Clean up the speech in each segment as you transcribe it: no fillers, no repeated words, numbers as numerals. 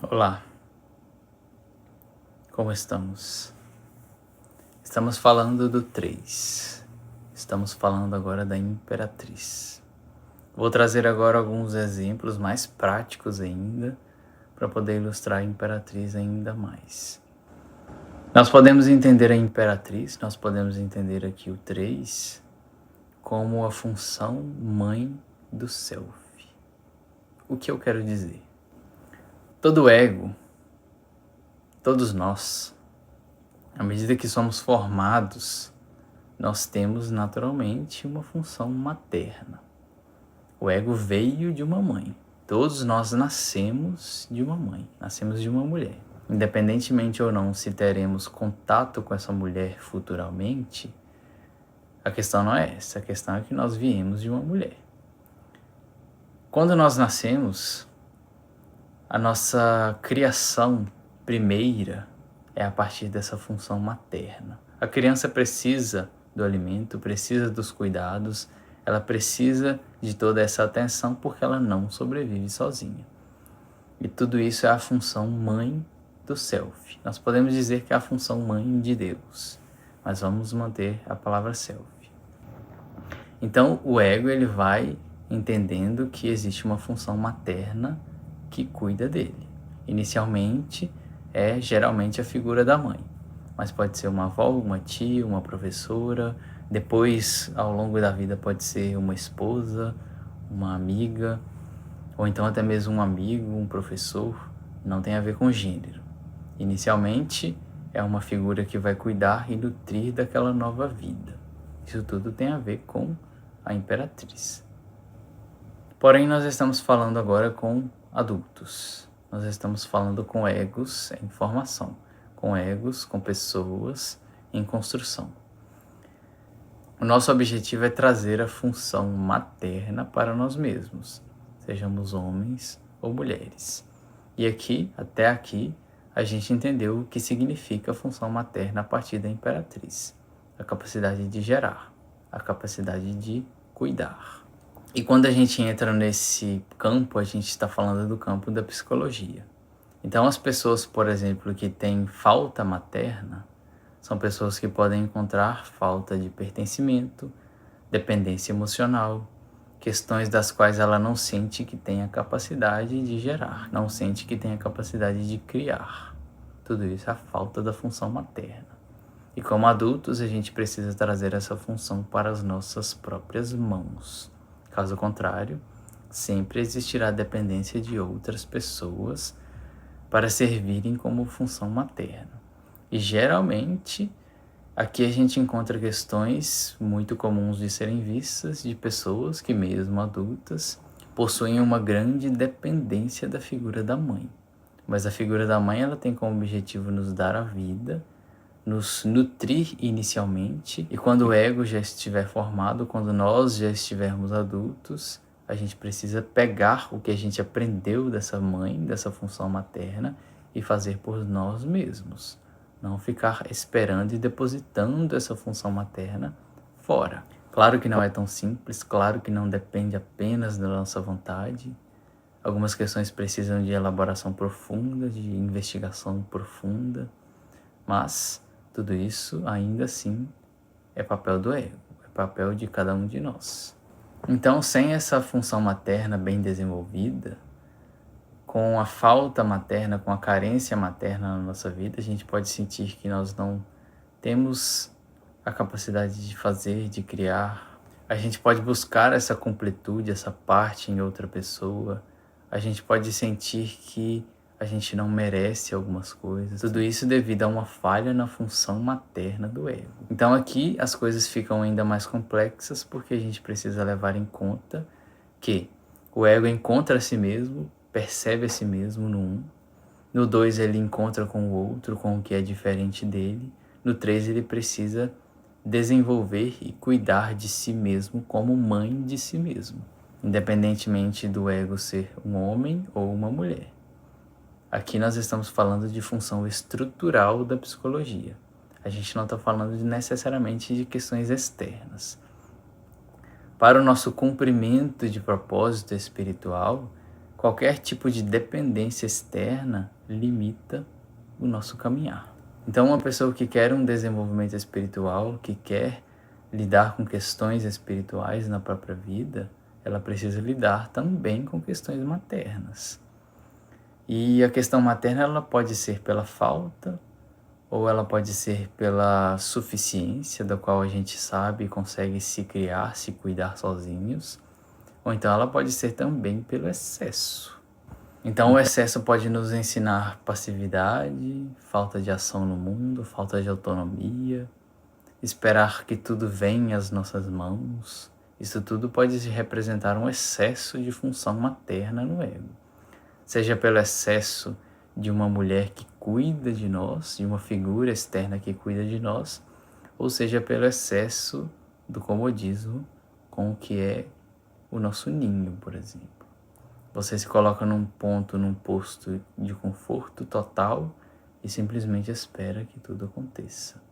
Olá, como estamos? Estamos falando do 3. Estamos falando agora da Imperatriz. Vou trazer agora alguns exemplos mais práticos ainda para poder ilustrar a Imperatriz ainda mais. Nós podemos entender a Imperatriz, nós podemos entender aqui o 3 como a função mãe do Self. O que eu quero dizer? Todo ego, todos nós, à medida que somos formados, nós temos naturalmente uma função materna. O ego veio de uma mãe. Todos nós nascemos de uma mãe, nascemos de uma mulher. Independentemente ou não se teremos contato com essa mulher futuramente, a questão não é essa, a questão é que nós viemos de uma mulher. Quando nós nascemos, a nossa criação primeira é a partir dessa função materna. A criança precisa do alimento, precisa dos cuidados, ela precisa de toda essa atenção porque ela não sobrevive sozinha. E tudo isso é a função mãe do Self. Nós podemos dizer que é a função mãe de Deus, mas vamos manter a palavra Self. Então o ego ele vai entendendo que existe uma função materna que cuida dele. Inicialmente é geralmente a figura da mãe, mas pode ser uma avó, uma tia, uma professora, depois ao longo da vida pode ser uma esposa, uma amiga, ou então até mesmo um amigo, um professor, não tem a ver com gênero. Inicialmente é uma figura que vai cuidar e nutrir daquela nova vida. Isso tudo tem a ver com a Imperatriz. Porém, nós estamos falando agora com adultos. Nós estamos falando com egos em formação, com egos, com pessoas em construção. O nosso objetivo é trazer a função materna para nós mesmos, sejamos homens ou mulheres. E aqui, até aqui, a gente entendeu o que significa a função materna a partir da Imperatriz. A capacidade de gerar, a capacidade de cuidar. E quando a gente entra nesse campo, a gente está falando do campo da psicologia. Então as pessoas, por exemplo, que têm falta materna, são pessoas que podem encontrar falta de pertencimento, dependência emocional, questões das quais ela não sente que tem a capacidade de gerar, não sente que tem a capacidade de criar. Tudo isso é a falta da função materna. E como adultos, a gente precisa trazer essa função para as nossas próprias mãos. Caso contrário, sempre existirá dependência de outras pessoas para servirem como função materna. E geralmente, aqui a gente encontra questões muito comuns de serem vistas de pessoas que, mesmo adultas, possuem uma grande dependência da figura da mãe. Mas a figura da mãe ela tem como objetivo nos dar a vida, nos nutrir inicialmente, e quando o ego já estiver formado, quando nós já estivermos adultos, a gente precisa pegar o que a gente aprendeu dessa mãe, dessa função materna, e fazer por nós mesmos. Não ficar esperando e depositando essa função materna fora. Claro que não é tão simples, claro que não depende apenas da nossa vontade. Algumas questões precisam de elaboração profunda, de investigação profunda, mas tudo isso, ainda assim, é papel do ego, é papel de cada um de nós. Então, sem essa função materna bem desenvolvida, com a falta materna, com a carência materna na nossa vida, a gente pode sentir que nós não temos a capacidade de fazer, de criar. A gente pode buscar essa completude, essa parte em outra pessoa. A gente pode sentir que a gente não merece algumas coisas. Tudo isso devido a uma falha na função materna do ego. Então aqui as coisas ficam ainda mais complexas porque a gente precisa levar em conta que o ego encontra a si mesmo, percebe a si mesmo no 1. No 2 ele encontra com o outro, com o que é diferente dele. No 3 ele precisa desenvolver e cuidar de si mesmo como mãe de si mesmo, independentemente do ego ser um homem ou uma mulher. Aqui nós estamos falando de função estrutural da psicologia. A gente não está falando necessariamente de questões externas. Para o nosso cumprimento de propósito espiritual, qualquer tipo de dependência externa limita o nosso caminhar. Então, uma pessoa que quer um desenvolvimento espiritual, que quer lidar com questões espirituais na própria vida, ela precisa lidar também com questões maternas. E a questão materna ela pode ser pela falta, ou ela pode ser pela suficiência, da qual a gente sabe e consegue se criar, se cuidar sozinhos, ou então ela pode ser também pelo excesso. Então o excesso pode nos ensinar passividade, falta de ação no mundo, falta de autonomia, esperar que tudo venha às nossas mãos. Isso tudo pode representar um excesso de função materna no ego. Seja pelo excesso de uma mulher que cuida de nós, de uma figura externa que cuida de nós, ou seja pelo excesso do comodismo com o que é o nosso ninho, por exemplo. Você se coloca num posto de conforto total e simplesmente espera que tudo aconteça.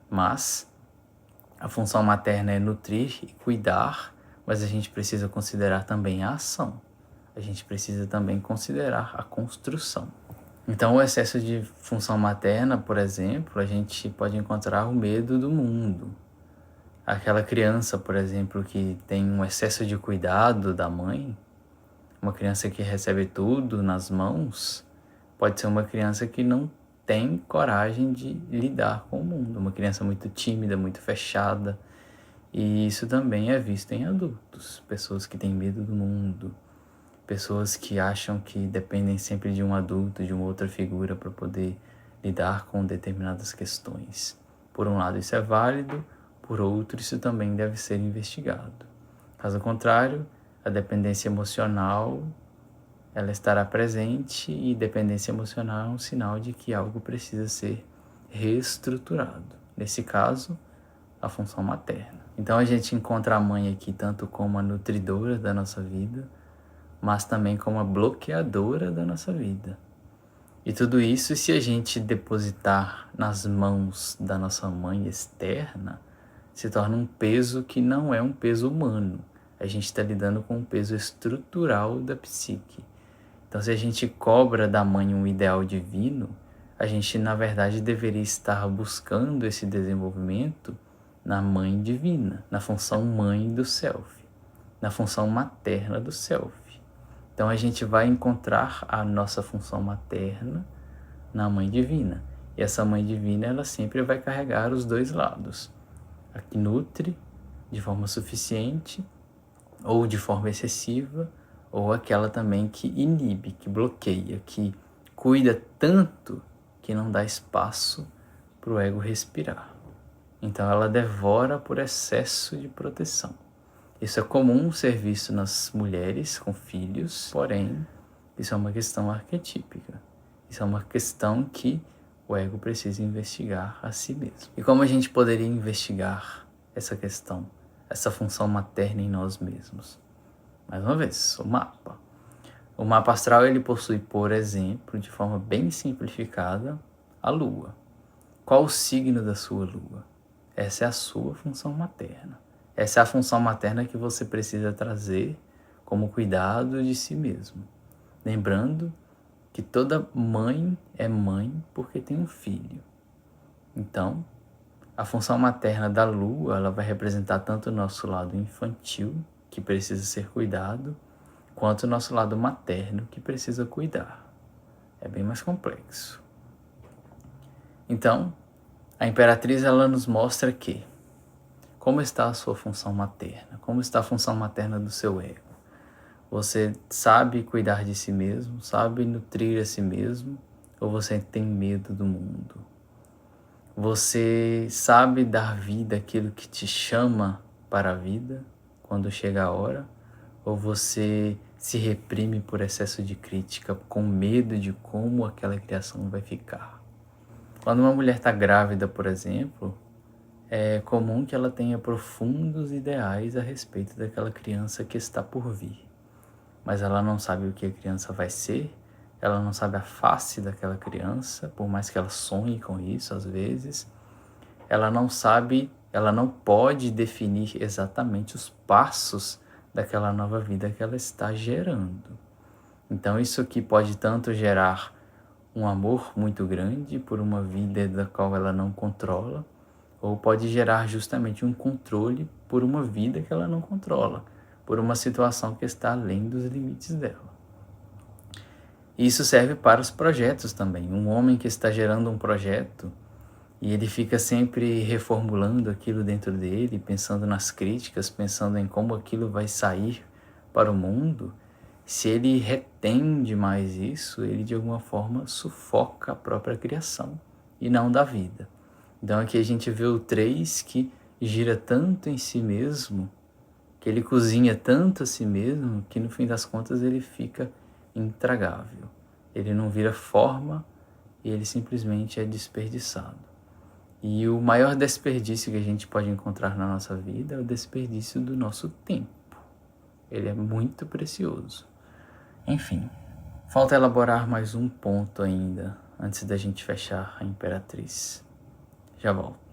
Mas a função materna é nutrir e cuidar, mas a gente precisa considerar também a ação. A gente precisa também considerar a construção. Então, o excesso de função materna, por exemplo, a gente pode encontrar o medo do mundo. Aquela criança, por exemplo, que tem um excesso de cuidado da mãe, uma criança que recebe tudo nas mãos, pode ser uma criança que não tem coragem de lidar com o mundo. Uma criança muito tímida, muito fechada. E isso também é visto em adultos. Pessoas que têm medo do mundo. Pessoas que acham que dependem sempre de um adulto, de uma outra figura para poder lidar com determinadas questões. Por um lado, isso é válido. Por outro, isso também deve ser investigado. Caso contrário, a dependência emocional, ela estará presente e dependência emocional é um sinal de que algo precisa ser reestruturado. Nesse caso, a função materna. Então a gente encontra a mãe aqui tanto como a nutridora da nossa vida, mas também como a bloqueadora da nossa vida. E tudo isso, se a gente depositar nas mãos da nossa mãe externa, se torna um peso que não é um peso humano. A gente está lidando com um peso estrutural da psique. Então, se a gente cobra da mãe um ideal divino, a gente, na verdade, deveria estar buscando esse desenvolvimento na mãe divina, na função mãe do self, na função materna do self. Então, a gente vai encontrar a nossa função materna na mãe divina. E essa mãe divina, ela sempre vai carregar os dois lados. A que nutre de forma suficiente ou de forma excessiva, ou aquela também que inibe, que bloqueia, que cuida tanto que não dá espaço para o ego respirar. Então ela devora por excesso de proteção. Isso é comum ser visto nas mulheres com filhos, porém, isso é uma questão arquetípica. Isso é uma questão que o ego precisa investigar a si mesmo. E como a gente poderia investigar essa questão, essa função materna em nós mesmos? Mais uma vez, o mapa. O mapa astral ele possui, por exemplo, de forma bem simplificada, a Lua. Qual o signo da sua Lua? Essa é a sua função materna. Essa é a função materna que você precisa trazer como cuidado de si mesmo. Lembrando que toda mãe é mãe porque tem um filho. Então, a função materna da Lua, ela vai representar tanto o nosso lado infantil, que precisa ser cuidado, quanto o nosso lado materno, que precisa cuidar. É bem mais complexo. Então, a Imperatriz, ela nos mostra que como está a sua função materna, como está a função materna do seu ego. Você sabe cuidar de si mesmo, sabe nutrir a si mesmo, ou você tem medo do mundo? Você sabe dar vida àquilo que te chama para a vida quando chega a hora? Ou você se reprime por excesso de crítica, com medo de como aquela criação vai ficar? Quando uma mulher está grávida, por exemplo, é comum que ela tenha profundos ideais a respeito daquela criança que está por vir. Mas ela não sabe o que a criança vai ser, ela não sabe a face daquela criança, por mais que ela sonhe com isso às vezes. Ela não sabe, ela não pode definir exatamente os passos daquela nova vida que ela está gerando. Então isso aqui pode tanto gerar um amor muito grande por uma vida da qual ela não controla, ou pode gerar justamente um controle por uma vida que ela não controla, por uma situação que está além dos limites dela. Isso serve para os projetos também. Um homem que está gerando um projeto e ele fica sempre reformulando aquilo dentro dele, pensando nas críticas, pensando em como aquilo vai sair para o mundo, se ele retém demais isso, ele de alguma forma sufoca a própria criação e não da vida. Então aqui a gente vê o 3 que gira tanto em si mesmo, que ele cozinha tanto a si mesmo, que no fim das contas ele fica intragável. Ele não vira forma e ele simplesmente é desperdiçado. E o maior desperdício que a gente pode encontrar na nossa vida é o desperdício do nosso tempo. Ele é muito precioso. Enfim, falta elaborar mais um ponto ainda antes da gente fechar a Imperatriz. Já volto.